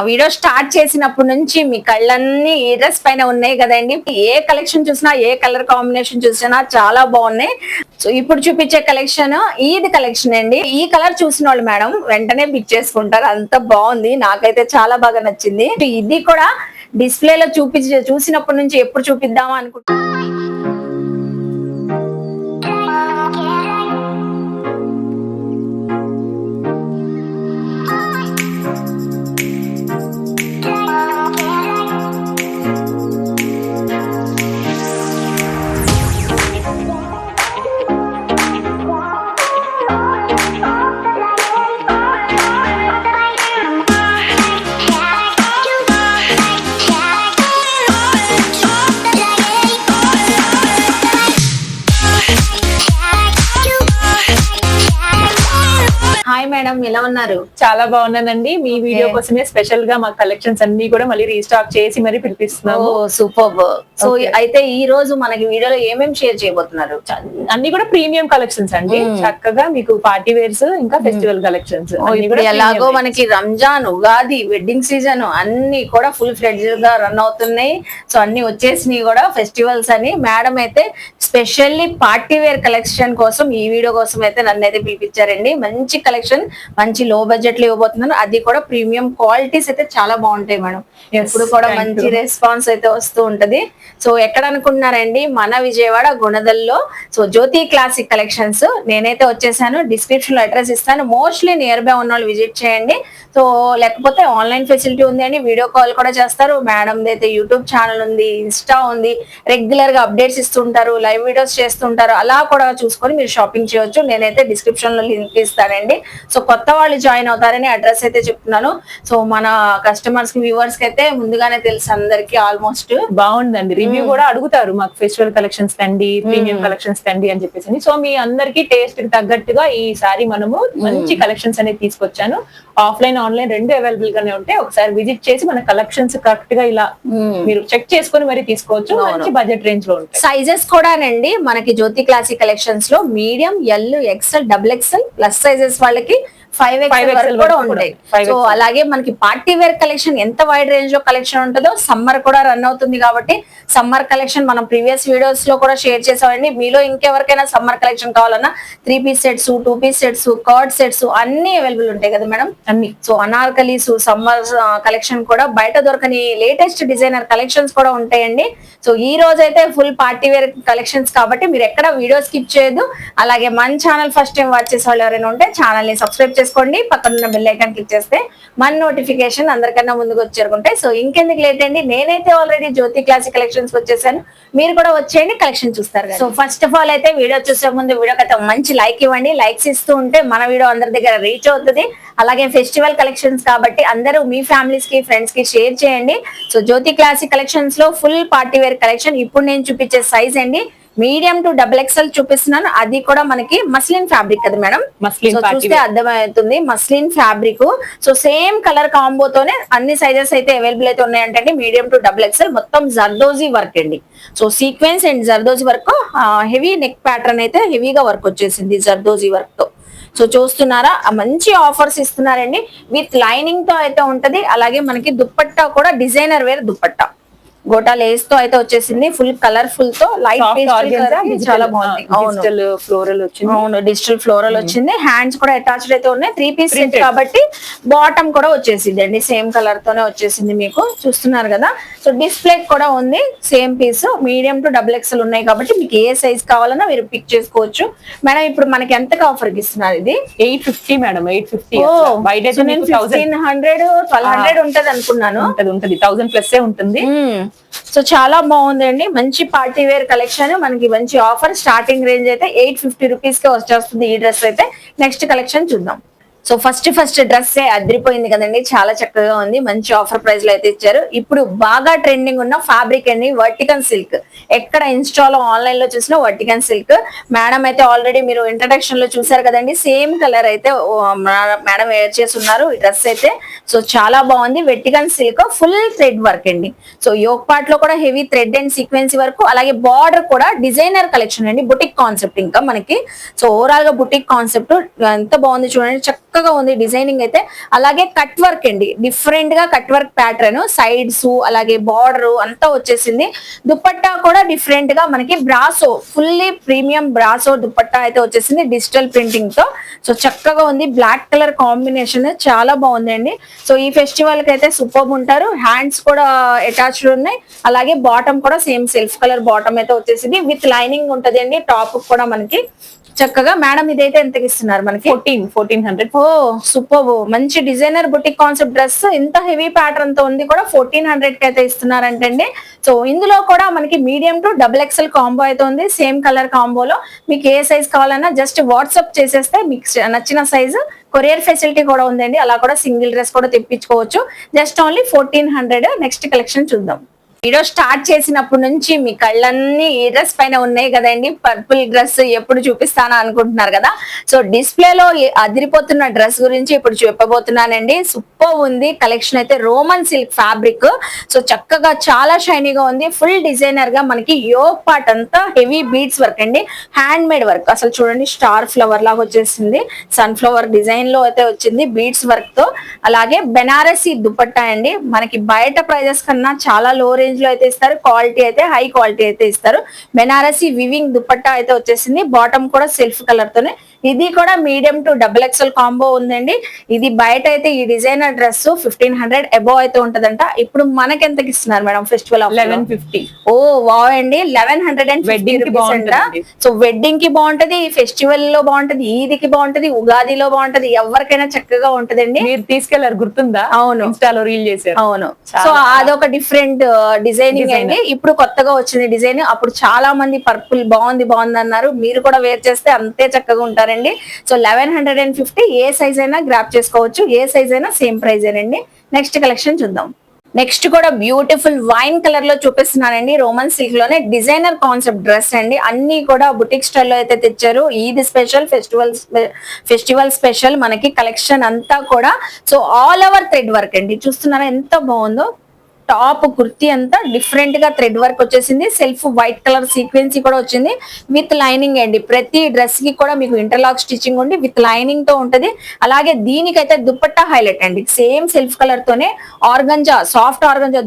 Video start చేసినప్పటి నుంచి మీ కళ్ళన్నీ ఈ డ్రెస్ పైన ఉన్నాయి కదండి. ఏ కలెక్షన్ చూసినా, ఏ కలర్ కాంబినేషన్ చూసినా చాలా బాగున్నాయి. సో ఇప్పుడు చూపించే కలెక్షన్ ఈద్ కలెక్షన్ అండి. ఈ కలర్ చూసిన వాళ్ళు మేడం వెంటనే పిక్ చేసుకుంటారు, అంత బాగుంది. నాకైతే చాలా బాగా నచ్చింది. ఇది కూడా డిస్ప్లేలో చూసినప్పటి నుంచి ఎప్పుడు చూపిద్దామా అనుకుంటున్నాను. హాయ్ మేడం, ఎలా ఉన్నారు? చాలా బాగున్నానండి. మీ వీడియో కోసమే స్పెషల్ గా మా కలెక్షన్స్ అన్ని కూడా మళ్ళీ రీస్టాక్ చేసి మరి పిలిపిస్తున్నాము. సూపర్. సో అయితే ఈ రోజు మనకి వీడియోలో ఏమేమి షేర్ చేయబోతున్నారు? అన్ని కూడా ప్రీమియం కలెక్షన్స్ అండి. చక్కగా మీకు పార్టీ వేర్స్ ఇంకా ఫెస్టివల్ కలెక్షన్స్. ఎలాగో మనకి రంజాన్, ఉగాది, వెడ్డింగ్ సీజన్ అన్ని కూడా ఫుల్ ఫ్లెడ్జ్డ్ గా రన్ అవుతున్నాయి. సో అన్ని వచ్చేసినాయి కూడా ఫెస్టివల్స్ అని. మేడం అయితే స్పెషల్లీ పార్టీ వేర్ కలెక్షన్ కోసం ఈ వీడియో కోసం అయితే నన్ను అయితే పిలిపించారండి. మంచి కలెక్షన్, మంచి లో బడ్జెట్ లో ఇవ్వబోతున్నారు. అది కూడా ప్రీమియం క్వాలిటీస్ అయితే చాలా బాగుంటాయి మేడం. ఎప్పుడు కూడా మంచి రెస్పాన్స్ అయితే వస్తూ ఉంటది. సో ఎక్కడ అనుకుంటున్నారండి? మన విజయవాడ గుణదల్లో. సో జ్యోతి క్లాసిక్ కలెక్షన్స్. నేనైతే వచ్చేసాను, డిస్క్రిప్షన్ లో అడ్రస్ ఇస్తాను. మోస్ట్లీ నియర్ బై ఉన్న వాళ్ళు విజిట్ చేయండి. సో లేకపోతే ఆన్లైన్ ఫెసిలిటీ ఉంది అండి, వీడియో కాల్ కూడా చేస్తారు. మేడం అయితే యూట్యూబ్ ఛానల్ ఉంది, ఇన్స్టా ఉంది, రెగ్యులర్ గా అప్డేట్స్ ఇస్తుంటారు, లైవ్ వీడియోస్ చేస్తుంటారు. అలా కూడా చూసుకొని మీరు షాపింగ్ చేయొచ్చు. నేనైతే డిస్క్రిప్షన్ లో లింక్ ఇస్తానండి. సో కొత్త వాళ్ళు జాయిన్ అవుతారని అడ్రస్ అయితే చెప్తున్నాను. సో మన కస్టమర్స్ కి, వ్యూవర్స్ కి అయితే ముందుగానే తెలుసు అందరికి ఆల్మోస్ట్. బాగుందండి. రివ్యూ కూడా అడుగుతారు, మాకు ఫెస్టివల్ కలెక్షన్స్ తండి, ప్రీమియం కలెక్షన్స్ తండి అని చెప్పేసి. సో మీ అందరికి టేస్ట్ కి తగ్గట్టుగా ఈసారి మనము మంచి కలెక్షన్స్ అనేది తీసుకొచ్చాను. ఆఫ్లైన్, ఆన్లైన్ రెండు అవైలబుల్ గానే ఉంటాయి. ఒకసారి విజిట్ చేసి మన కలెక్షన్స్ కరెక్ట్ గా ఇలా మీరు చెక్ చేసుకుని మరి తీసుకోవచ్చు. మంచి బడ్జెట్ రేంజ్ లో ఉంటాయి. సైజెస్ కూడానండి మనకి జ్యోతి క్లాసిక్ కలెక్షన్స్ లో medium, L, XL, double XL, plus sizes వాళ్ళకి 5XL కూడా ఉంటాయి. సో అలాగే మనకి పార్టీ వేర్ కలెక్షన్ ఎంత వైడ్ రేంజ్ లో కలెక్షన్ ఉంటుందో, సమ్మర్ కూడా రన్ అవుతుంది కాబట్టి సమ్మర్ కలెక్షన్ మనం ప్రీవియస్ వీడియోస్ లో కూడా షేర్ చేసామండి. మీలో ఇంకెవరికైనా సమ్మర్ కలెక్షన్ కావాలన్నా 3 piece sets, 2 piece sets, card sets అన్ని అవైలబుల్ ఉంటాయి కదా మేడం. అన్ని. సో అనార్కలీస్, సమ్మర్ కలెక్షన్ కూడా బయట దొరకని లేటెస్ట్ డిజైనర్ కలెక్షన్స్ కూడా ఉంటాయండి. సో ఈ రోజు అయితే ఫుల్ పార్టీ వేర్ కలెక్షన్స్ కాబట్టి మీరు ఎక్కడ వీడియో స్కిప్ చేయొద్దు. అలాగే మన ఛానల్ ఫస్ట్ టైం వాచ్ చేసే వాళ్ళు ఎవరైనా ఉంటే ఛానల్ ని సబ్స్క్రైబ్ చేసుకోండి. పక్కన ఉన్న బెల్ ఐకాన్ క్లిక్ చేస్తే మన నోటిఫికేషన్ అందరికన్నా ముందుకు వచ్చేరుకుంటాయి. సో ఇంకెందుకు లేట్ అండి, నేనైతే ఆల్రెడీ జ్యోతి క్లాసిక్ కలెక్షన్స్ వచ్చేసాను. మీరు కూడా వచ్చేయండి, కలెక్షన్ చూస్తారు. సో ఫస్ట్ ఆఫ్ ఆల్ అయితే వీడియో చూసే ముందు వీడియోకి అయితే మంచి లైక్ ఇవ్వండి. లైక్స్ ఇస్తూ ఉంటే మన వీడియో అందరి దగ్గర రీచ్ అవుతుంది. అలాగే ఫెస్టివల్ కలెక్షన్స్ కాబట్టి అందరూ మీ ఫ్యామిలీస్ కి, ఫ్రెండ్స్ కి షేర్ చేయండి. సో జ్యోతి క్లాసిక్ కలెక్షన్స్ లో ఫుల్ పార్టీ వేర్ కలెక్షన్. ఇప్పుడు నేను చూపించే సైజ్ అండి మీడియం టు డబుల్ ఎక్స్ఎల్ చూపిస్తున్నాను. అది కూడా మనకి మస్లిన్ ఫ్యాబ్రిక్ కదా మేడం. చూస్తే అర్థమవుతుంది, muslin fabric. So same colour కాంబోతోనే అన్ని సైజెస్ అయితే అవైలబుల్ అయితే ఉన్నాయంటే మీడియం టు డబుల్ ఎక్స్ఎల్. మొత్తం జర్దోజీ వర్క్ అండి. So sequence and zardozi work, heavy neck pattern అయితే హెవీగా వర్క్ వచ్చేసింది జర్దోజీ వర్క్ తో. సో చూస్తున్నారా, మంచి ఆఫర్స్ ఇస్తున్నారండి. విత్ లైనింగ్ తో అయితే ఉంటది. అలాగే మనకి దుప్పట్టా కూడా designer wear dupatta, gota lace తో అయితే వచ్చేసింది. ఫుల్ కలర్ఫుల్ తో లైట్ చాలా బాగుంది. డిజిటల్ ఫ్లోరల్ వచ్చింది. అవును, డిజిటల్ ఫ్లోరల్ వచ్చింది. హ్యాండ్స్ కూడా అటాచ్డ్ అయితే ఉన్నాయి. 3 పీస్ సెట్ కాబట్టి బాటమ్ కూడా వచ్చేసింది అండి, సేమ్ కలర్ తోనే వచ్చేసింది. మీకు చూస్తున్నారు కదా. సో డిస్ప్లే కూడా ఉంది same piece. Medium to double XL ఉన్నాయి కాబట్టి మీకు ఏ సైజ్ కావాలన్నా మీరు పిక్ చేసుకోవచ్చు. మేడం ఇప్పుడు మనకి ఎంతగా ఆఫర్ ఇస్తున్నారు? ఇది 850 మేడం. 850. 1500, 1200 ఉంటది అనుకున్నాను. ఉంటది 1000 ప్లస్ ఉంటుంది. సో చాలా బాగుందండి, మంచి పార్టీ వేర్ కలెక్షన్. మనకి మంచి ఆఫర్. స్టార్టింగ్ రేంజ్ అయితే 850 రూపీస్ కే వచ్చేస్తుంది ఈ డ్రెస్ అయితే. నెక్స్ట్ కలెక్షన్ చూద్దాం. సో ఫస్ట్ డ్రెస్ అదిరిపోయింది కదండి, చాలా చక్కగా ఉంది. మంచి ఆఫర్ ప్రైస్ లో అయితే ఇచ్చారు. ఇప్పుడు బాగా ట్రెండింగ్ ఉన్న ఫ్యాబ్రిక్ అండి, వర్టికన్ సిల్క్. ఎక్కడ ఇన్స్టాలో, ఆన్లైన్ లో చూసినా వర్టికన్ సిల్క్. మేడం అయితే ఆల్రెడీ మీరు ఇంట్రడక్షన్ లో చూసారు కదండి, సేమ్ కలర్ అయితే మేడం వేర్ చేసి ఉన్నారు ఈ డ్రెస్ అయితే. సో చాలా బాగుంది. వెర్టికన్ సిల్క్, ఫుల్ థ్రెడ్ వర్క్ అండి. సో యోక్ పార్ట్ లో కూడా హెవీ థ్రెడ్ అండ్ సీక్వెన్సీ వర్క్. అలాగే బార్డర్ కూడా డిజైనర్ కలెక్షన్ అండి, బుటిక్ కాన్సెప్ట్ ఇంకా మనకి. సో ఓవరాల్ గా బుటిక్ కాన్సెప్ట్ ఎంత బాగుంది చూడండి. చక్కగా చక్కగా ఉంది డిజైనింగ్ అయితే. అలాగే కట్ వర్క్ అండి, డిఫరెంట్ గా కట్ వర్క్ ప్యాటర్న్, సైడ్స్ అలాగే బార్డర్ అంతా వచ్చేసింది. దుపట్టా కూడా డిఫరెంట్ గా మనకి brasso, fully premium brasso dupatta అయితే వచ్చేసింది డిజిటల్ ప్రింటింగ్ తో. సో చక్కగా ఉంది, బ్లాక్ కలర్ కాంబినేషన్ చాలా బాగుందండి. సో ఈ ఫెస్టివల్ కి అయితే సూపర్ ఉంటారు. హ్యాండ్స్ కూడా అటాచ్డ్ ఉన్నాయి, అలాగే బాటమ్ కూడా సేమ్ సెల్ఫ్ కలర్ బాటమ్ అయితే వచ్చేసింది విత్ లైనింగ్ ఉంటది అండి. టాప్ కూడా మనకి చక్కగా. మేడం ఇదైతే ఎంతకి ఇస్తున్నారు మనకి? 1400. ఓ సూపర్, మంచి డిజైనర్ బుటిక్ కాన్సెప్ట్ డ్రెస్ ఇంత హెవీ ప్యాటర్న్ తో ఉంది కూడా 1400 కి అయితే ఇస్తున్నారంటండి. సో ఇందులో కూడా మనకి మీడియం టు XXL కాంబో అయితే ఉంది, సేమ్ కలర్ కాంబోలో. మీకు ఏ సైజ్ కావాలన్నా జస్ట్ వాట్సాప్ చేసేస్తే మీకు నచ్చిన సైజు కొరియర్ ఫెసిలిటీ కూడా ఉందండి. అలా కూడా సింగిల్ డ్రెస్ కూడా తెప్పించుకోవచ్చు. Just only 1400. నెక్స్ట్ కలెక్షన్ చూద్దాం. వీడియో స్టార్ట్ చేసినప్పటి నుంచి మీ కళ్ళన్నీ ఈ డ్రెస్ పైన ఉన్నాయి కదండి. పర్పుల్ డ్రెస్ ఎప్పుడు చూపిస్తానా అనుకుంటున్నారు కదా. సో డిస్ప్లేలో అదిరిపోతున్న డ్రెస్ గురించి ఇప్పుడు చెప్పబోతున్నానండి. సూపర్ ఉంది కలెక్షన్ అయితే. రోమన్ సిల్క్ ఫ్యాబ్రిక్, సో చక్కగా చాలా షైనీగా ఉంది. ఫుల్ డిజైనర్ గా మనకి యోగ్ పార్ట్ అంతా హెవీ బీడ్స్ వర్క్ అండి, హ్యాండ్ మేడ్ వర్క్. అసలు చూడండి, స్టార్ ఫ్లవర్ లాగా వచ్చేసింది, సన్ ఫ్లవర్ డిజైన్ లో అయితే వచ్చింది బీడ్స్ వర్క్ తో. అలాగే బెనారసీ దుపట్టా అండి, మనకి బయట ప్రైజెస్ కన్నా చాలా లో రేంజ్ లో అయితే ఇస్తారు. క్వాలిటీ అయితే హై క్వాలిటీ అయితే ఇస్తారు. బెనారసీ వివింగ్ దుపట్టా అయితే వచ్చేసింది. బాటమ్ కూడా సెల్ఫ్ కలర్ తోనే. ఇది కూడా మీడియం టు XXL కాంబో ఉందండి. ఇది బయట అయితే ఈ డిజైనర్ డ్రెస్ 1500 అబోవ్ అయితే ఉంటదంట. ఇప్పుడు మనకి ఎంతకి ఇస్తున్నారు మేడం ఫెస్టివల్? 1150. ఓ వావ్ అండి, 1150 రూపీస్ అంట. సో వెడ్డింగ్ కి బాగుంటది, ఫెస్టివల్ లో బాగుంటది, ఈద్కి బాగుంటది, ఉగాదిలో బాగుంటది, ఎవరికైనా చక్కగా ఉంటదండి. మీరు తీసుకెళ్లారు గుర్తుందా? అవును, ఇన్స్టాలో రీల్ చేశారు. అవును. సో అదొక డిఫరెంట్ డిజైనింగ్ అండి. ఇప్పుడు కొత్తగా వచ్చింది డిజైన్. అప్పుడు చాలా మంది పర్పుల్ బాగుంది బాగుంది అన్నారు. మీరు కూడా వేర్ చేస్తే అంతే చక్కగా ఉంటారండి. సో 1150, ఏ సైజ్ అయినా గ్రాప్ చేసుకోవచ్చు, ఏ సైజ్ అయినా సేమ్ ప్రైజ్ ఏనండి. నెక్స్ట్ కలెక్షన్ చూద్దాం. నెక్స్ట్ కూడా బ్యూటిఫుల్ వైన్ కలర్ లో చూపిస్తున్నానండి. రోమన్ సిల్క్ లోనే డిజైనర్ కాన్సెప్ట్ డ్రెస్ అండి. అన్ని కూడా బుటిక్ స్టైల్లో అయితే తెచ్చారు. ఈద్ స్పెషల్, ఫెస్టివల్ స్పెషల్ మనకి కలెక్షన్ అంతా కూడా. So all over thread work అండి, చూస్తున్నారా ఎంత బాగుందో. టాప్ కుర్తీ అంతా డిఫరెంట్ గా థ్రెడ్ వర్క్ వచ్చేసింది. సెల్ఫ్ వైట్ కలర్ సీక్వెన్సీ కూడా వచ్చింది విత్ లైనింగ్ అండి. ప్రతి డ్రెస్ కి కూడా మీకు ఇంటర్లాక్ స్టిచ్చింగ్ ఉండి విత్ లైనింగ్ తో ఉంటది. అలాగే దీనికైతే దుపట్టా హైలైట్ అండి, సేమ్ సెల్ఫ్ కలర్ తోనే organza, soft organza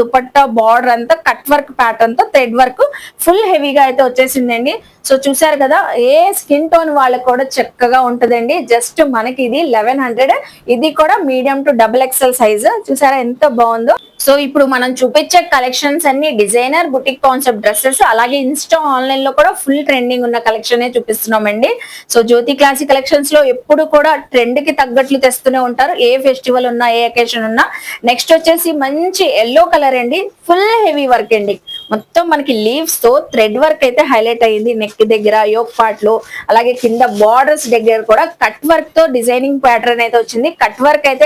dupatta border అంతా కట్ వర్క్ ప్యాటర్న్ తో థ్రెడ్ వర్క్ ఫుల్ హెవీగా అయితే వచ్చేసిందండి. సో చూసారు కదా, ఏ స్కిన్ టోన్ వాళ్ళకి కూడా చక్కగా ఉంటదండి. జస్ట్ మనకి ఇది 1100. ఇది కూడా మీడియం టు XXL సైజ్. చూసారా ఎంత బాగుందో. సో ఇప్పుడు మనం చూపించే కలెక్షన్స్ అన్ని డిజైనర్ బుటిక్ కాన్సెప్ట్ డ్రెస్సెస్, అలాగే ఇన్స్టా ఆన్లైన్ లో కూడా ఫుల్ ట్రెండింగ్ ఉన్న కలెక్షన్ చూపిస్తున్నామండి. సో జ్యోతి క్లాసీ కలెక్షన్స్ లో ఎప్పుడు కూడా ట్రెండ్ కి తగ్గట్లు తెస్తూనే ఉంటారు, ఏ ఫెస్టివల్ ఉన్నా ఏ అకేషన్ ఉన్నా. నెక్స్ట్ వచ్చేసి మంచి ఎల్లో కలర్ అండి, ఫుల్ హెవీ వర్క్ అండి. మొత్తం మనకి లీవ్స్ తో థ్రెడ్ వర్క్ అయితే హైలైట్ అయ్యింది. నెక్ దగ్గర, యోక్ పార్ట్ లో, అలాగే కింద బార్డర్స్ దగ్గర కూడా కట్ వర్క్ తో డిజైనింగ్ ప్యాటర్న్ అయితే వచ్చింది. కట్ వర్క్ అయితే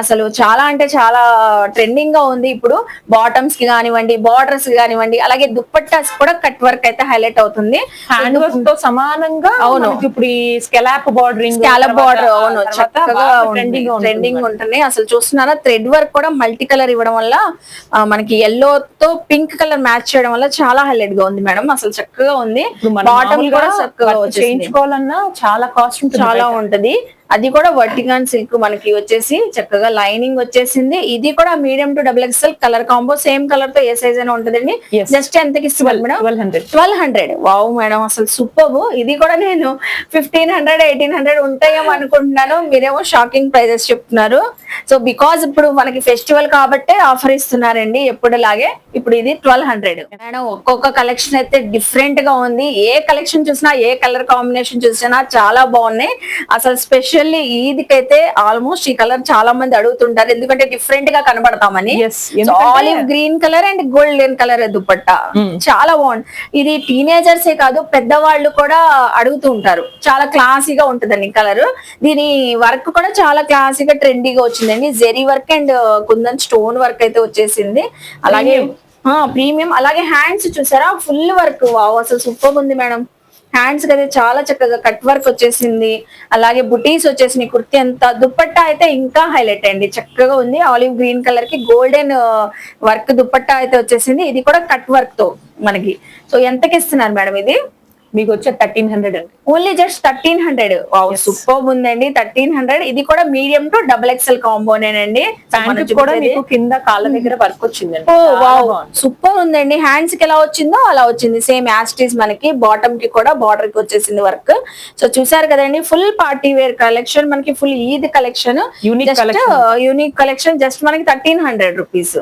అసలు చాలా అంటే చాలా ట్రెండింగ్ గా ఉంది ఇప్పుడు. బాటమ్స్ కి కానివ్వండి, బార్డర్స్ కి కానివ్వండి, అలాగే దుప్పట్టాస్ కూడా కట్ వర్క్ అయితే హైలైట్ అవుతుంది. హ్యాండ్ వర్క్ తో సమానంగా. అవును, ఇప్పుడు ఈ స్కాలప్ బార్డరింగ్, బార్డర్ అవును చక్కగా ట్రెండింగ్ ఉంటుంది. అసలు చూస్తున్నారా, థ్రెడ్ వర్క్ కూడా మల్టీ కలర్ ఇవ్వడం వల్ల మనకి ఎల్లో తో పింక్ కలర్ మ్యాచ్ చేయడం వల్ల చాలా హైలైట్ గా ఉంది మేడం. అసలు చక్కగా ఉంది. బాటమ్ కూడా చక్కగా చేయించుకోవాలన్నా చాలా కాస్ట్ ఉంటుంది, చాలా ఉంటది. అది కూడా వర్టికన్ సిల్క్ మనకి వచ్చేసి చక్కగా లైనింగ్ వచ్చేసింది. ఇది కూడా medium to XXL colour combo, same colour తో ఏ సైజ్ అయినా ఉంటదండి. జస్ట్ ఎంతకి ఇస్తున్నారు మేడం? 1200. వావ్ మేడం, అసలు సూపర్. ఇది కూడా నేను 1500, 1800 ఉంటాయేమో అనుకుంటున్నాను. మీరేమో షాకింగ్ ప్రైజెస్ చెప్తున్నారు. సో బికాజ్ ఇప్పుడు మనకి ఫెస్టివల్ కాబట్టి ఆఫర్ ఇస్తున్నారండి ఎప్పుడులాగే. ఇప్పుడు ఇది 1200 మేడం. ఒక్కొక్క కలెక్షన్ అయితే డిఫరెంట్ గా ఉంది. ఏ కలెక్షన్ చూసినా, ఏ కలర్ కాంబినేషన్ చూసినా చాలా బాగున్నాయి. అసలు స్పెషల్లీ ఈదికైతే ఆల్మోస్ట్ ఈ కలర్ చాలా మంది అడుగుతుంటారు, ఎందుకంటే డిఫరెంట్ గా కనబడతామని. Olive green colour and golden colour dupatta చాలా బాగుంది. ఇది టీనేజర్సే కాదు, పెద్దవాళ్ళు కూడా అడుగుతూ ఉంటారు. చాలా క్లాసీగా ఉంటుందండి కలర్. దీని వర్క్ కూడా చాలా క్లాసీగా ట్రెండీగా వచ్చిందండి. Zari work and kundan stone work అయితే వచ్చేసింది. అలాగే ప్రీమియం. అలాగే హ్యాండ్స్ చూసారా, ఫుల్ వర్క్. వావ్, అసలు సూపర్ ఉంది మేడం. హ్యాండ్స్ అయితే చాలా చక్కగా కట్ వర్క్ వచ్చేసింది. అలాగే బుటీస్ వచ్చేసినాయి. కుర్తీ అంతా. దుపట్టా అయితే ఇంకా హైలైట్ అండి, చక్కగా ఉంది. ఆలివ్ గ్రీన్ కలర్ కి గోల్డెన్ వర్క్ దుపట్టా అయితే వచ్చేసింది. ఇది కూడా కట్ వర్క్ తో మనకి. సో ఎంతకి ఇస్తున్నారు మేడం ఇది? మీకు వచ్చే 1300 అండి. Only just 1300. సూపర్ ఉందండి 1300. ఇది కూడా మీడియం టు డబుల్ ఎక్స్ఎల్ కాంబోనేనండి. ప్యాంట్ కూడా మీకు కింద కాళ్ళ దగ్గర వర్క్ వచ్చిందండి. ఓ వావ్ సూపర్ ఉందండి. హ్యాండ్స్ కి ఎలా వచ్చిందో అలా వచ్చింది. సేమ్ యాస్టీస్ మనకి బాటమ్ కి కూడా బార్డర్ కి వచ్చేసింది వర్క్. సో చూసారు కదండి ఫుల్ పార్టీ వేర్ కలెక్షన్ మనకి, full Eid collection, unique collection just మనకి 1300 rupees.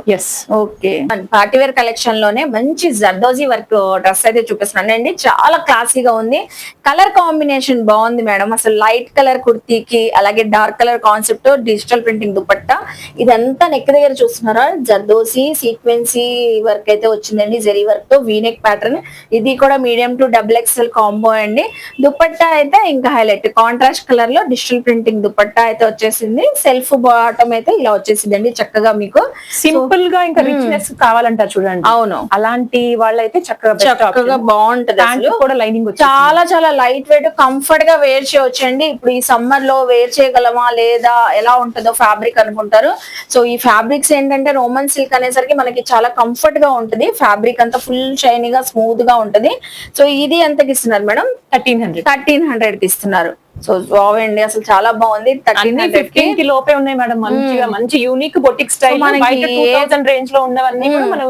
Okay, party wear collection లోనే మంచి జర్దోజీ వర్క్ డ్రెస్ అయితే చూపిస్తున్నాను అండి. చాలా క్లాసీగా ఉంది. కలర్ కాంబినేషన్ బాగుంది మేడం. అసలు లైట్ కలర్ కుర్తీకి అలాగే dark colour concept, digital printing dupatta, ఇదంతా నెక్ దగ్గర చూస్తున్నారా జర్దోసి సీక్వెన్సీ వర్క్ అయితే వచ్చిందండి. జెరీ వర్క్ తో వీనెక్ ప్యాటర్న్. ఇది కూడా medium to double XL combo అండి. దుపట్టా అయితే ఇంకా హైలైట్ కాంట్రాస్ట్ కలర్ లో డిజిటల్ ప్రింటింగ్ దుపట్టా అయితే వచ్చేసింది. సెల్ఫ్ బాటమ్ అయితే ఇలా వచ్చేసిందండి చక్కగా. మీకు సింపుల్ గా ఇంకా రిచ్నెస్ కావాలంటారు చూడండి. అవును, అలాంటి వాళ్ళైతే చక్కగా బాగుంటది. కూడా లైనింగ్ చాలా చాలా లైట్ వెయిట్, కంఫర్ట్ గా వేర్ చేయొచ్చండి. ఇప్పుడు ఈ సమ్మర్ లో వేర్ చేయగలమా లేదా ఎలా ఉంటుందో ఫ్యాబ్రిక్ అనుకుంటారు. సో ఈ ఫ్యాబ్రిక్స్ ఏంటంటే రోమన్ సిల్క్ అనేసరికి మనకి చాలా కంఫర్ట్ గా ఉంటది. ఫ్యాబ్రిక్ అంతా ఫుల్ షైనీగా స్మూత్ గా ఉంటది. సో ఇది ఎంతకి ఇస్తున్నారు మేడం? 1300 కి ఇస్తున్నారు. సో బాగుంది, అసలు చాలా బాగుంది. 1315 కి లోపే ఉన్నాయి మేడం. మంచిగా మంచి యూనిక్ బొటిక్ స్టైల్ 2000 రేంజ్ లో ఉన్నవన్నీ కూడా మనం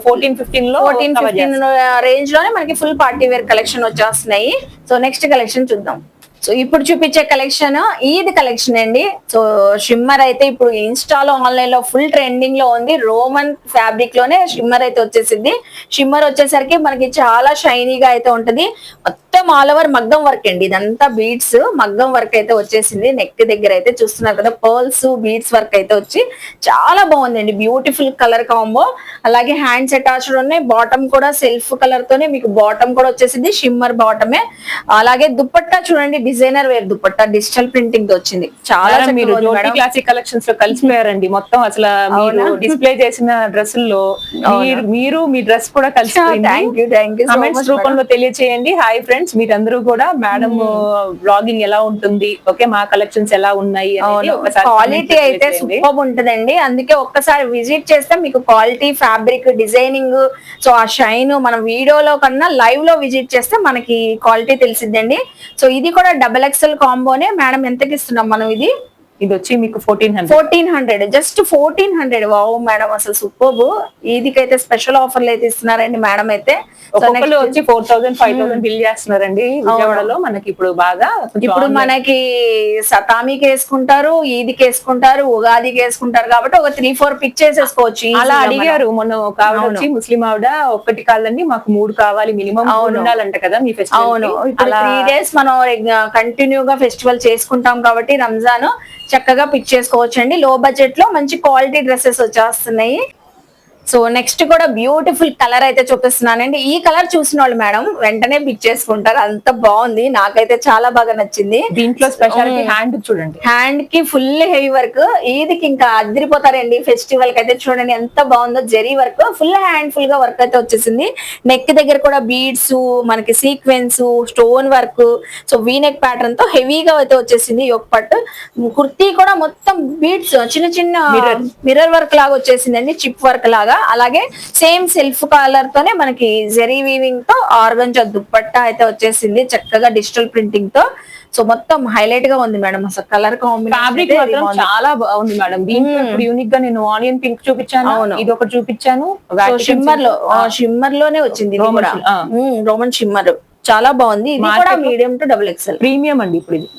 14-15 రేంజ్ లోనే మనకి ఫుల్ పార్టీ వేర్ కలెక్షన్ వచ్చేస్తున్నాయి. సో నెక్స్ట్ కలెక్షన్ చూద్దాం. సో ఇప్పుడు చూపించే కలెక్షన్ ఈద్ కలెక్షన్ అండి. సో షిమ్మర్ అయితే ఇప్పుడు ఇన్స్టాలో ఆన్లైన్ లో ఫుల్ ట్రెండింగ్ లో ఉంది. రోమన్ ఫ్యాబ్రిక్ లోనే షిమ్మర్ అయితే వచ్చేసింది. షిమ్మర్ వచ్చేసరికి మనకి చాలా షైనీగా అయితే ఉంటది. మొత్తం ఆల్ ఓవర్ మగ్గం వర్క్ అండి. ఇదంతా బీడ్స్ మగ్గం వర్క్ అయితే వచ్చేసింది. నెక్ దగ్గర అయితే చూస్తున్నారు కదా పర్ల్స్ బీడ్స్ వర్క్ అయితే వచ్చి చాలా బాగుందండి. Beautiful colour combo. అలాగే హ్యాండ్స్ అటాచ్డ్ ఉన్నాయి. బాటమ్ కూడా సెల్ఫ్ కలర్ తోనే మీకు బాటమ్ కూడా వచ్చేసింది. షిమ్మర్ బాటమే. అలాగే దుపట్టా చూడండి, designer wear dupatta digital printing వచ్చింది. చాలా మీరు క్లాసిక్ కలెక్షన్స్ లో కలిసిపోయారండి. మొత్తం అసలు మీరు డిస్ప్లే చేసిన డ్రెస్సుల్లో మీరు మీ డ్రెస్ కూడా కలిసిపోయింది. కామెంట్స్ రూపంలో తెలియచేయండి. హాయ్ ఫ్రెండ్స్, మీరందరూ కూడా మేడం బ్లాగింగ్ ఎలా ఉంటుంది, ఓకే మా కలెక్షన్స్ ఎలా ఉన్నాయి, క్వాలిటీ అయితే సూపర్ ఉంటదండి. అందుకే ఒక్కసారి విజిట్ చేస్తే మీకు క్వాలిటీ, ఫ్యాబ్రిక్, డిజైనింగ్, సో ఆ షైన్ మనం వీడియోలో కన్నా లైవ్ లో విజిట్ చేస్తే మనకి క్వాలిటీ తెలిసిద్దండి. సో ఇది కూడా డబల్ ఎక్స్ఎల్ కాంబోనే మేడం. ఎంతకి ఇస్తున్నాం మనం? ఇది వచ్చి మీకు 1400 జస్ట్ 1400. వావ్ మేడం, అసలు సూపర్. ఇదికైతే స్పెషల్ ఆఫర్లు అయితే ఇస్తున్నారండి మేడం అయితే. వచ్చి 4000 5000 బిల్ చేస్తున్నారండి విజయవాడలో. మనకి ఇప్పుడు బాగా ఇప్పుడు మనకి సతామీకి వేసుకుంటారు, ఈదికి వేసుకుంటారు, ఉగాదికి వేసుకుంటారు కాబట్టి ఒక 3-4 పిక్ చేసేసుకోవచ్చు. అలా అడిగారు మొన్న ఒక ఆవిడ వచ్చి, ముస్లిం ఆవిడ, ఒక్కటి కాదండి మాకు 3 కావాలి మినిమం ఉండాలంట కదా మీ ఫెస్టివల్. అవును, ఇప్పుడు 3 days మనం కంటిన్యూగా ఫెస్టివల్ చేసుకుంటాం కాబట్టి రంజాన్ చక్కగా పిక్ చేసుకోవచ్చు అండి. లో బడ్జెట్ లో మంచి క్వాలిటీ డ్రెస్సెస్ వచ్చేస్తున్నాయి. సో నెక్స్ట్ కూడా బ్యూటిఫుల్ కలర్ అయితే చూపిస్తున్నానండి. ఈ కలర్ చూసిన వాళ్ళు మేడం వెంటనే పిక్ చేసుకుంటారు. అంత బాగుంది, నాకైతే చాలా బాగా నచ్చింది. దీంట్లో స్పెషాలిటీ హ్యాండ్ చూడండి, హ్యాండ్ కి ఫుల్ హెవీ వర్క్. ఈదికి ఇంకా అదిరిపోతారండి. ఫెస్టివల్ కి అయితే చూడండి ఎంత బాగుందో. Zari work full hand full గా వర్క్ అయితే వచ్చేసింది. నెక్ దగ్గర కూడా బీడ్స్, మనకి sequins, stone work, so V neck pattern తో హెవీగా అయితే వచ్చేసింది. యోక్ పట్టు కుర్తీ కూడా మొత్తం బీడ్స్ చిన్న చిన్న మిర్రర్ వర్క్ లాగా వచ్చేసిందండి, చిప్ వర్క్ లాగా. అలాగే సేమ్ సెల్ఫ్ కలర్ తోనే మనకి జెరీ వీవింగ్ తో ఆర్గంజా దుపట్టా అయితే వచ్చేసింది చక్కగా డిజిటల్ ప్రింటింగ్ తో. సో మొత్తం హైలైట్ గా ఉంది మేడం. అసలు కలర్ కాంబినేషన్ చాలా బాగుంది మేడం. దీంట్లో ఇప్పుడు యూనిక్ గా నేను ఆనియన్ పింక్ చూపించాను, ఇది ఒకటి చూపించాను. షిమ్మర్ లోనే వచ్చింది రోమన్ షిమ్మర్, చాలా బాగుంది. ఇది కూడా medium to double XL premium అండి. ఇప్పుడు ఇది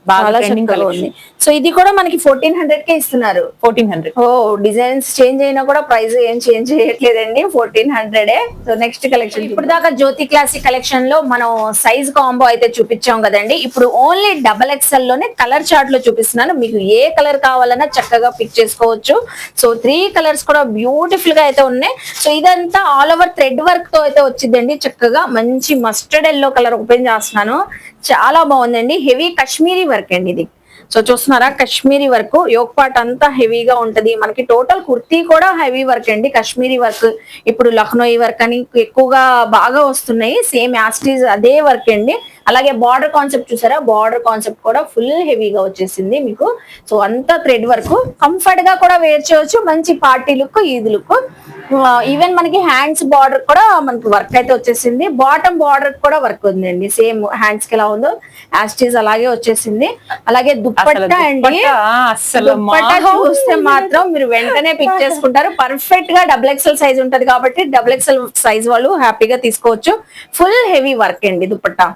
చాలా చక్కగా ఉంది. సో ఇది కూడా మనకి 1400 కే ఇస్తున్నారు. 1400. ఓ డిజైన్స్ చేంజ్ అయినా కూడా ప్రైస్ ఏం చేంజ్ చేయట్లేదండి, 1400. సో నెక్స్ట్ కలెక్షన్, ఇప్పుడు దాకా జ్యోతి క్లాసిక్ కలెక్షన్ లో మనం సైజ్ కాంబో అయితే చూపించాం కదండి. ఇప్పుడు ఓన్లీ డబల్ ఎక్స్ఎల్ లోనే కలర్ చార్ట్ లో చూపిస్తున్నాను. మీకు ఏ కలర్ కావాలన్నా చక్కగా పిక్ చేసుకోవచ్చు. సో 3 కలర్స్ కూడా బ్యూటిఫుల్ గా అయితే ఉన్నాయి. సో ఇదంతా ఆల్ ఓవర్ థ్రెడ్ వర్క్ తో అయితే వచ్చిందండి. చక్కగా మంచి మస్టర్డ్ ఎల్లో కలర్ ఓపెన్ చేస్తున్నాను, చాలా బాగుందండి. హెవీ కాశ్మీరీ వర్క్ అండి ఇది. సో చూస్తున్నారా కాశ్మీరీ వర్క్, యోక్ పార్ట్ అంతా హెవీగా ఉంటది. మనకి టోటల్ కుర్తీ కూడా హెవీ వర్క్ అండి, కాశ్మీరీ వర్క్. ఇప్పుడు లక్నోయి వర్క్ అని ఎక్కువగా బాగా వస్తున్నాయి. సేమ్ యాస్టీజ్ అదే వర్క్ అండి. అలాగే బార్డర్ కాన్సెప్ట్ చూసారా, బార్డర్ కాన్సెప్ట్ కూడా ఫుల్ హెవీగా వచ్చేసింది మీకు. సో అంతా థ్రెడ్ వర్క్, కంఫర్ట్ గా కూడా వేర్ చేయొచ్చు. మంచి party look, Eid look. Even మనకి హ్యాండ్స్ బార్డర్ కూడా మనకి వర్క్ అయితే వచ్చేసింది, బాటమ్ బార్డర్ కూడా వర్క్ ఉందండి, సేమ్ హ్యాండ్స్ కి ఎలా ఉందో యాస్టీస్ అలాగే వచ్చేసింది. అలాగే దుప్పట్టా అండి, దుప్పట్టా చూస్తే మాత్రం మీరు వెంటనే పిక్ చేసుకుంటారు. పర్ఫెక్ట్ గా XXL సైజ్ ఉంటది కాబట్టి XXL సైజ్ వాళ్ళు హ్యాపీగా తీసుకోవచ్చు. ఫుల్ హెవీ వర్క్ అండి దుప్పట్టా.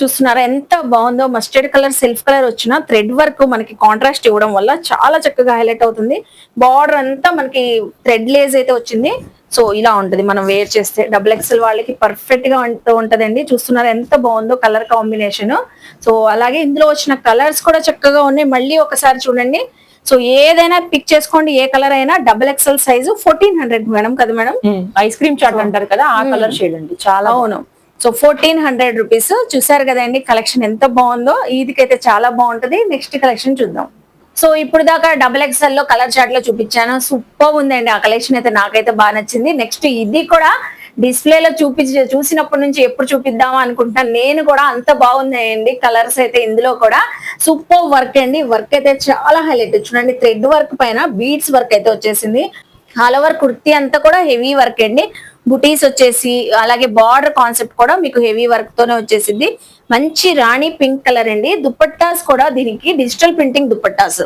చూస్తున్నారా ఎంత బాగుందో, మస్టర్డ్ కలర్ సెల్ఫ్ కలర్ వచ్చిన థ్రెడ్ వర్క్ మనకి కాంట్రాస్ట్ ఇవ్వడం వల్ల చాలా చక్కగా హైలైట్ అవుతుంది. బార్డర్ అంతా మనకి థ్రెడ్ లేస్ అయితే వచ్చింది. సో ఇలా ఉంటది మనం వేర్ చేస్తే, XXL వాళ్ళకి పర్ఫెక్ట్ గా ఉంటదండి. చూస్తున్నారా ఎంత బాగుందో కలర్ కాంబినేషన్. సో అలాగే ఇందులో వచ్చిన కలర్స్ కూడా చక్కగా ఉన్నాయి. మళ్ళీ ఒకసారి చూడండి. సో ఏదైనా పిక్ చేసుకోండి, ఏ కలర్ అయినా. XXL సైజు 1400 మేడం కదా మేడం, ఐస్ క్రీమ్ చాట్ అంటారు కదా ఆ కలర్ షేడ్ అండి, చాలా అవును. So 1400 rupees. చూసారు కదండి కలెక్షన్ ఎంత బాగుందో, ఈదికైతే చాలా బాగుంటది. నెక్స్ట్ కలెక్షన్ చూద్దాం. సో ఇప్పుడు దాకా XXL లో కలర్ చార్ట్ లో చూపించాను, సూపర్ ఉందండి ఆ కలెక్షన్ అయితే, నాకైతే బాగా నచ్చింది. నెక్స్ట్ ఇది కూడా డిస్ప్లేలో చూసినప్పటి నుంచి ఎప్పుడు చూపిద్దామా అనుకుంటాను నేను కూడా, అంత బాగున్నాయండి కలర్స్ అయితే. ఇందులో కూడా సూపర్ వర్క్ అండి, వర్క్ అయితే చాలా హైలైట్. చూడండి థ్రెడ్ వర్క్ పైన బీడ్స్ వర్క్ అయితే వచ్చేసింది. ఆల్ ఓవర్ కుర్తీ అంతా కూడా హెవీ వర్క్ అండి, బుటీస్ వచ్చేసి అలాగే బార్డర్ కాన్సెప్ట్ కూడా మీకు హెవీ వర్క్ తోనే వచ్చేసింది. మంచి రాణి పింక్ కలర్ అండి. దుపట్టాస్ కూడా దీనికి digital printing dupattas,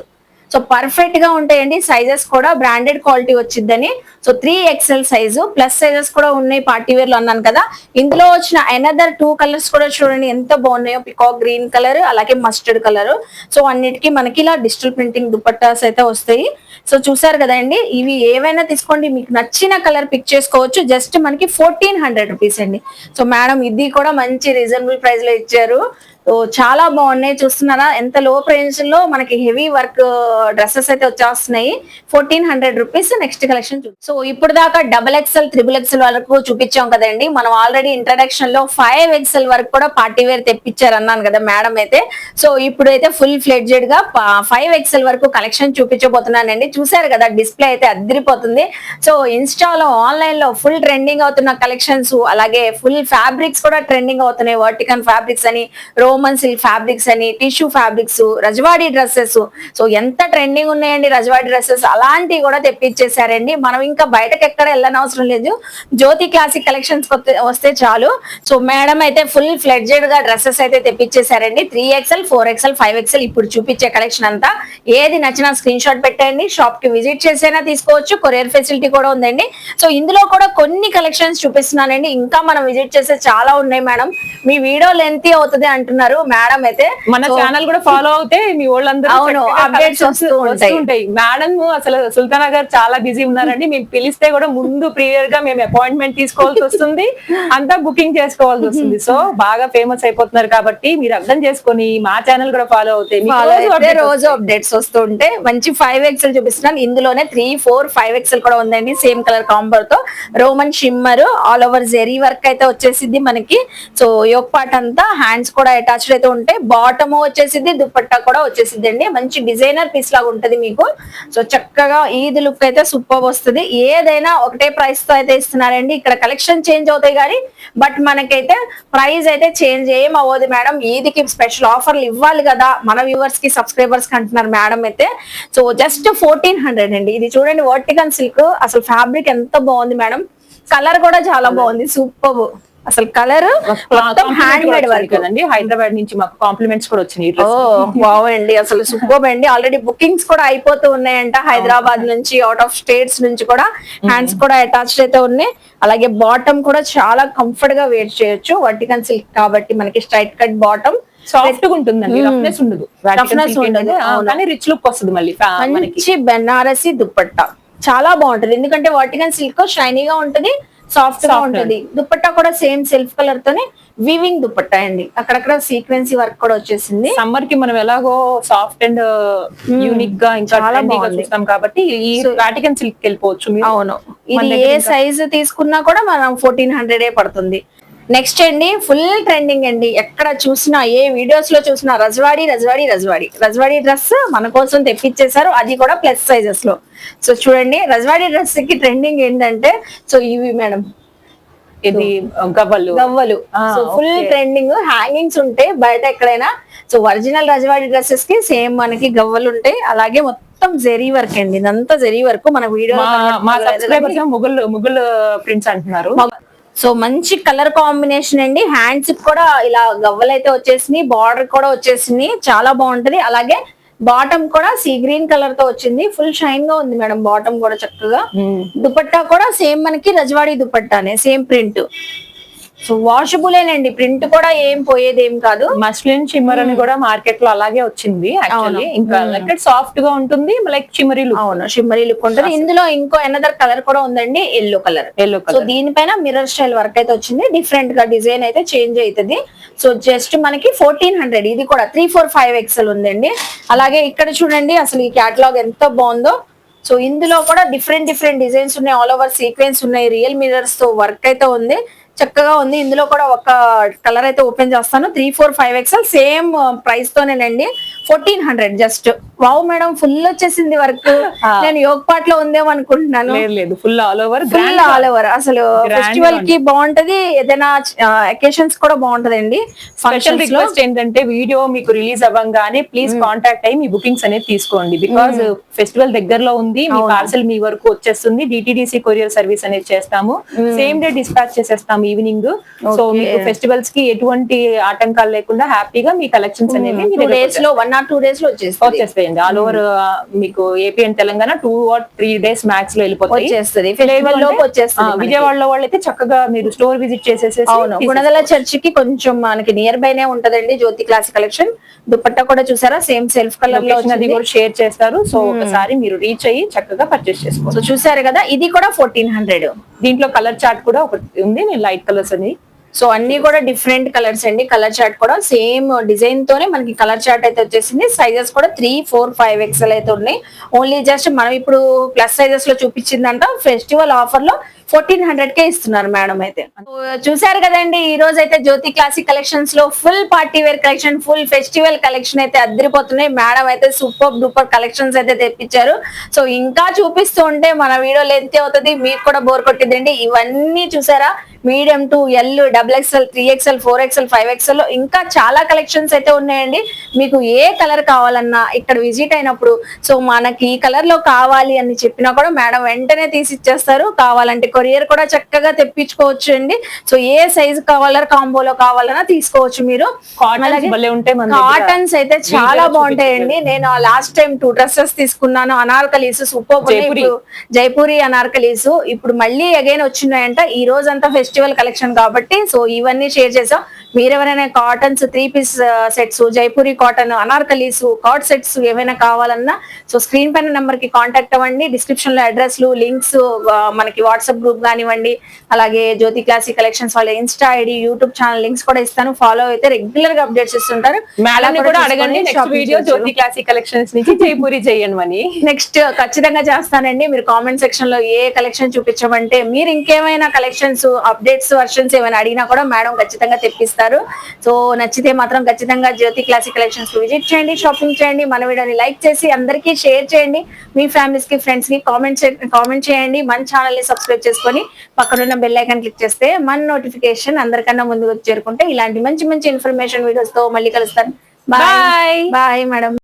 so perfect గా ఉంటాయండి. సైజెస్ కూడా బ్రాండెడ్ క్వాలిటీ వచ్చిందని. So 3XL size plus sizes కూడా ఉన్నాయి పార్టీ వేర్ లో అన్నాను కదా. ఇందులో వచ్చిన అనదర్ 2 కలర్స్ కూడా చూడండి ఎంత బాగున్నాయో, పికాక్ గ్రీన్ కలర్ అలాగే మస్టర్డ్ కలర్. సో అన్నిటికీ మనకి ఇలా డిజిటల్ ప్రింటింగ్ దుపట్టాస్ అయితే వస్తాయి. సో చూసారు కదండి, ఇవి ఏవైనా తీసుకోండి, మీకు నచ్చిన కలర్ పిక్ చేసుకోవచ్చు. జస్ట్ మనకి 1400 రూపీస్ అండి. సో మేడం ఇది కూడా మంచి రీజనబుల్ ప్రైస్ లో ఇచ్చారు. చాలా బాగున్నాయి. చూస్తున్నారా ఎంత లో ప్రైస్ లో మనకి హెవీ వర్క్ డ్రెస్సెస్ అయితే వచ్చేస్తున్నాయి. 1400 రూపీస్. Next collection. సో ఇప్పుడు దాకా XXL, XXL వరకు చూపించాం కదండి. మనం ఆల్రెడీ ఇంట్రడక్షన్ లో 5XL వరకు కూడా పార్టీ వేర్ తెప్పించారు అన్నాను కదా మేడం అయితే. సో ఇప్పుడు అయితే ఫుల్ ఫ్లెడ్జెడ్ గా 5XL వరకు కలెక్షన్ చూపించబోతున్నానండి. చూసారు కదా డిస్ప్లే అయితే అద్దరిపోతుంది. సో ఇన్స్టాలో ఆన్లైన్ లో ఫుల్ ట్రెండింగ్ అవుతున్న కలెక్షన్స్, అలాగే ఫుల్ ఫ్యాబ్రిక్స్ కూడా ట్రెండింగ్ అవుతున్నాయి. వర్టికన్ ఫ్యాబ్రిక్స్ అని, రోమన్ సిల్క్ ఫ్యాబ్రిక్స్ అని, టిష్యూ ఫ్యాబ్రిక్స్, రజవాడీ డ్రెస్సెస్. సో ఎంత ట్రెండింగ్ ఉన్నాయండి రజవాడీ డ్రెస్సెస్, అలాంటివి కూడా తెప్పించేసారండి. మనం ఇంకా బయటకు ఎక్కడ వెళ్ళనవసరం లేదు, జ్యోతి క్లాసిక్ కలెక్షన్స్ వస్తే చాలు. సో మేడం అయితే ఫుల్ ఫ్లెడ్జెడ్ గా డ్రెస్సెస్ అయితే తెప్పించేసారండి. 3XL, 4XL, 5XL ఇప్పుడు చూపించే కలెక్షన్ అంతా. ఏది నచ్చినా స్క్రీన్ షాట్ పెట్టండి, షాప్ కి విజిట్ చేసైనా తీసుకోవచ్చు, కొరియర్ ఫెసిలిటీ కూడా ఉందండి. సో ఇందులో కూడా కొన్ని కలెక్షన్స్ చూపిస్తున్నానండి, ఇంకా మనం విజిట్ చేసే చాలా ఉన్నాయి మేడం. మీ వీడియో లెంతీ అవుతుంది అంటున్నారు మేడం అయితే. మన ఛానల్ కూడా ఫాలో అవుతే మీ వాళ్ళందరూ అవును అప్డేట్స్ వస్తూ ఉంటాయి. మేడం అసలు సుల్తానా గారు చాలా బిజీ ఉన్నారండి, మేము పిలిస్తే కూడా ముందు ప్రియర్ గా మేము అపాయింట్మెంట్ తీసుకోవాల్సి వస్తుంది, అంతా బుకింగ్ చేసుకోవాల్సి వస్తుంది. సో బాగా ఫేమస్ అయిపోతున్నారు కాబట్టి మీరు అర్థం చేసుకొని మా ఛానల్ కూడా ఫాలో అవుతే రోజు అప్డేట్స్ వస్తూ ఉంటే. మంచి 5XL చూపిస్తున్నాను. ఇందులోనే 3, 4, 5XL కూడా ఉందండి, సేమ్ కలర్ కాంబో తో. Roman shimmer all over zari work అయితే వచ్చేసింది మనకి. సో యోక్ పార్ట్ అంతా హ్యాండ్స్ కూడా అటాచ్డ్ అయితే ఉంటాయి, బాటమ్ వచ్చేసింది, దుపట్టా కూడా వచ్చేసింది అండి. మంచి డిజైనర్ పీస్ లాగా ఉంటది మీకు. సో చక్కగా ఈద్ లుక్ అయితే సూపర్ వస్తుంది. ఏదైనా ఒకటే ప్రైస్ తో అయితే ఇస్తున్నారండి. ఇక్కడ కలెక్షన్ చేంజ్ అవుతాయి కానీ బట్ మనకైతే ప్రైస్ అయితే చేంజ్ ఏం అవ్వదు మేడం. ఈద్కి స్పెషల్ ఆఫర్లు ఇవ్వాలి కదా మన వ్యూవర్స్ కి, సబ్స్క్రైబర్స్ కి అంటున్నారు మేడం అయితే. సో జస్ట్ 1400 అండి. ఇది చూడండి వర్టికన్ సిల్క్, అసలు ఫ్యాబ్రిక్ ఎంత బాగుంది మేడం, కలర్ కూడా చాలా బాగుంది, సూపర్. అసలు కలర్ మొత్తం హ్యాండ్ మేడ్ వర్క్ కదండి. హైదరాబాద్ నుంచి మాకు కాంప్లిమెంట్స్ కూడా వచ్చినాయి. బాగుంది అసలు సూపర్ అండి. ఆల్రెడీ బుకింగ్స్ కూడా అయిపోతూ ఉన్నాయంట, హైదరాబాద్ నుంచి, అవుట్ ఆఫ్ స్టేట్స్ నుంచి కూడా. హ్యాండ్స్ కూడా అటాచ్డ్ అయితే ఉన్నాయి. అలాగే బాటమ్ కూడా చాలా కంఫర్ట్ గా వేర్ చేయొచ్చు, వర్టికన్ సిల్క్ కాబట్టి మనకి స్ట్రైట్ కట్ బాటమ్. సాఫ్ట్ గా ఉంటుందండి, రఫ్నెస్ ఉండదు, కానీ రిచ్ లుక్ వస్తుంది. మళ్ళీ మంచి బెనారసి దుపట్టా చాలా బాగుంటది, ఎందుకంటే వర్టికన్ సిల్క్ షైనీగా ఉంటది, సాఫ్ట్ గా ఉంటది. దుపట్టా కూడా సేమ్ సెల్ఫ్ కలర్ తోనే వీవింగ్ దుపట్టా అండి, అక్కడక్కడ సీక్వెన్సీ వర్క్ కూడా వచ్చేసింది. సమ్మర్ కి మనం ఎలాగో సాఫ్ట్ అండ్ యూనిక్ గా ఇంకా చాలా చూస్తాం కాబట్టి ఈ వాటికన్ సిల్క్ వెళ్ళిపోవచ్చు. అవును, ఇది ఏ సైజ్ తీసుకున్నా కూడా మనం 1400 పడుతుంది. నెక్స్ట్ అండి ఫుల్ ట్రెండింగ్ అండి, ఎక్కడ చూసినా ఏ వీడియోస్ లో చూసినా రజవాడీ డ్రెస్ మన కోసం తెప్పించేశారు, అది కూడా ప్లస్ సైజెస్ లో. సో చూడండి రజవాడీ డ్రెస్ కి ట్రెండింగ్ ఏంటంటే, సో ఇవి మేడం ఇది గవ్వలు సో ఫుల్ ట్రెండింగ్, హ్యాంగింగ్స్ ఉంటాయి బయట ఎక్కడైనా. సో ఒరిజినల్ రజవాడీ డ్రెస్సెస్ కి సేమ్ మనకి గవ్వలు ఉంటాయి, అలాగే మొత్తం మొత్తం జెరీ వర్క్ అండి, ఇదంతా జెరీ వర్క్. మన వీడియో మా సబ్స్క్రైబర్స్ ముగుల్ ప్రింట్స్ అంటున్నారు. సో మంచి కలర్ కాంబినేషన్ అండి. హ్యాండ్స్ కూడా ఇలా గవ్వలు అయితే వచ్చేసినాయి, బార్డర్ కూడా వచ్చేసింది, చాలా బాగుంటది. అలాగే బాటమ్ కూడా సీ గ్రీన్ కలర్ తో వచ్చింది, ఫుల్ షైన్ గా ఉంది మేడం. బాటమ్ కూడా చక్కగా, దుపట్టా కూడా సేమ్ మనకి రజవాడి దుపట్టానే, సేమ్ ప్రింట్. సో వాషబులేనండి, ప్రింట్ కూడా ఏం పోయేది ఏం కాదు. మస్లిన్ షిమ్మర్ అని కూడా మార్కెట్ లో అలాగే వచ్చింది యాక్చువల్లీ. ఇంకా సాఫ్ట్ గా ఉంటుంది, లైక్ షిమ్మరీ లుక్. అవును, షిమ్మరీ లుక్ ఉంటుంది. ఇందులో ఇంకో అనదర్ కలర్ కూడా ఉందండి, ఎల్లో కలర్. సో దీనిపైన మిర్రర్ స్టైల్ వర్క్ అయితే వచ్చింది, డిఫరెంట్ గా డిజైన్ అయితే చేంజ్ అవుతుంది. సో జస్ట్ మనకి 1400, ఇది కూడా 345 XL ఉందండి. అలాగే ఇక్కడ చూడండి అసలు ఈ క్యాటలాగ్ ఎంత బాగుందో. సో ఇందులో కూడా డిఫరెంట్ డిజైన్స్ ఉన్నాయి, ఆల్ ఓవర్ సీక్వెన్స్ ఉన్నాయి, రియల్ మిర్రర్స్ తో వర్క్ అయితే ఉంది, చక్కగా ఉంది. ఇందులో కూడా ఒక కలర్ అయితే ఓపెన్ చేస్తాను, 345 XL సేమ్ ప్రైస్ తోనేనండి, 1400 జస్ట్. వావ్ మేడం, ఫుల్ వచ్చేసింది వర్క్. నేను యోగ్ పాట్ లో ఉందేమో అనుకుంటున్నాను. లేదు, ఫుల్ ఆల్ ఓవర్, అసలు ఫెస్టివల్ కి బాగుంటది, ఏదైనా అకేషన్స్ కూడా బాగుంటదండి. స్పెషల్ రిక్వెస్ట్ ఏంటంటే వీడియో మీకు రిలీజ్ అవ్వగానే ప్లీజ్ కాంటాక్ట్ అయ్యి మీ బుకింగ్స్ అనేది తీసుకోండి. బికాస్ ఫెస్టివల్ దగ్గరలో ఉంది, మీ పార్సల్ మీ వరకు వచ్చేస్తుంది. డిటిడిసి కొరియర్ సర్వీస్ అనేది చేస్తాము, సేమ్ డే డిస్పాచ్ చేసేస్తాము ఈవినింగ్. సో మీకు ఫెస్టివల్స్ కి ఎటువంటి ఆటంకాలు లేకుండా హ్యాపీగా మీ కలెక్షన్స్ అనేవి 2 days లో 1 or 2 days లో వచ్చేస్తాయండి. ఆల్ ఓవర్ మీకు AP and Telangana 2 or 3 days max లో వెళ్ళిపోతాయి. విజయవాడలో వాళ్ళైతే చక్కగా మీరు స్టోర్ విజిట్ చేసేసి. అవును, గుణదల చర్చికి కొంచెం మనకి నియర్ బైనే ఉంటదండి జ్యోతి క్లాసిక్ కలెక్షన్. దుపట్టా కూడా చూసారా, సేమ్ సెల్ఫ్ కలర్ లో అది కూడా షేర్ చేస్తారు. సో ఒకసారి మీరు రీచ్ అయ్యి చక్కగా పర్చేస్ చేసుకోవచ్చు. సో చూసారు కదా, ఇది కూడా 1400. దీంట్లో కలర్ చార్ట్ కూడా ఒకటి ఉంది, లైట్ కలర్స్ అని. సో అన్ని కూడా డిఫరెంట్ కలర్స్ అండి. కలర్ చార్ట్ కూడా సేమ్ డిజైన్ తోనే మనకి కలర్ చార్ట్ అయితే వచ్చేసింది. సైజెస్ కూడా 3, 4, 5 XL అయితే ఉన్నాయి. ఓన్లీ జస్ట్ మనం ఇప్పుడు ప్లస్ సైజెస్ లో చూపించిందంట, ఫెస్టివల్ ఆఫర్ లో 1400 కే ఇస్తున్నారు మేడం అయితే. చూసారు కదండి, ఈ రోజు అయితే జ్యోతి క్లాసిక్ కలెక్షన్స్ లో full party wear collection, full festival collection అయితే అద్దరిపోతున్నాయి. మేడం అయితే సూపర్ డూపర్ కలెక్షన్స్ అయితే తెప్పించారు. సో ఇంకా చూపిస్తూ ఉంటే మన వీడియో లెంత్ అవుతుంది, మీకు కూడా బోర్ కొట్టిందండి. ఇవన్నీ చూసారా, medium to L, XXL, 3XL, 4XL, 5XL లో ఇంకా చాలా కలెక్షన్స్ అయితే ఉన్నాయండి. మీకు ఏ కలర్ కావాలన్నా ఇక్కడ విజిట్ అయినప్పుడు, సో మనకి ఈ కలర్ లో కావాలి అని చెప్పినా కూడా మేడం వెంటనే తీసి ఇచ్చేస్తారు. కావాలంటే కొరియర్ కూడా చక్కగా తెప్పించుకోవచ్చు అండి. సో ఏ సైజ్ కావాలన్నా కాంబోలో కావాలన్నా తీసుకోవచ్చు మీరు. కాటన్స్ అయితే చాలా బాగుంటాయండి. నేను లాస్ట్ టైం 2 dresses తీసుకున్నాను, అనార్కలీస్ సూపర్, జైపూరి అనార్కలీస్ ఇప్పుడు మళ్ళీ అగైన్ వచ్చినాయంట. ఈ రోజు అంతా ఫెస్టివల్ కలెక్షన్ కాబట్టి సో ఇవన్నీ షేర్ చేసాం. మీరెవరైనా cottons 3 piece sets, Jaipuri cotton, anarkalis, card sets ఏమైనా కావాలన్నా సో స్క్రీన్ పైన నెంబర్ కి కాంటాక్ట్ అవ్వండి. డిస్క్రిప్షన్ లో అడ్రస్లు, లింక్స్, మనకి వాట్సాప్ గ్రూప్ కానివ్వండి, అలాగే జ్యోతి క్లాసిక్ కలెక్షన్స్ వాళ్ళ Insta ID, YouTube channel links కూడా ఇస్తాను. ఫాలో అయితే రెగ్యులర్ గా అప్డేట్స్ ఇస్తుంటారు. జ్యోతి క్లాసిక్ కలెక్షన్స్ నుంచి జైపూరి చేయమని నెక్స్ట్ ఖచ్చితంగా చేస్తానండి. మీరు కామెంట్ సెక్షన్ లో ఏ కలెక్షన్ చూపించమంటే, మీరు ఇంకేమైనా కలెక్షన్స్ అప్డేట్స్ వర్షన్స్ ఏమైనా అడిగినా కూడా మేడం ఖచ్చితంగా తెప్పిస్తారు. సో నచ్చితే మాత్రం ఖచ్చితంగా జ్యోతి క్లాసిక్ కలెక్షన్స్ కి విజిట్ చేయండి, షాపింగ్ చేయండి. మన వీడియోని లైక్ చేసి అందరికీ షేర్ చేయండి, మీ ఫ్యామిలీస్ కి, ఫ్రెండ్స్ కి కామెంట్ చేయండి. మన ఛానల్ ని సబ్స్క్రైబ్ చేసుకొని పక్కనున్న బెల్ ఐకాన్ క్లిక్ చేస్తే మన నోటిఫికేషన్ అందరికన్నా ముందుకు చేరుకుంటే ఇలాంటి మంచి మంచి ఇన్ఫర్మేషన్ వీడియోస్ తో మళ్ళీ కలుస్తాను. Bye bye madam.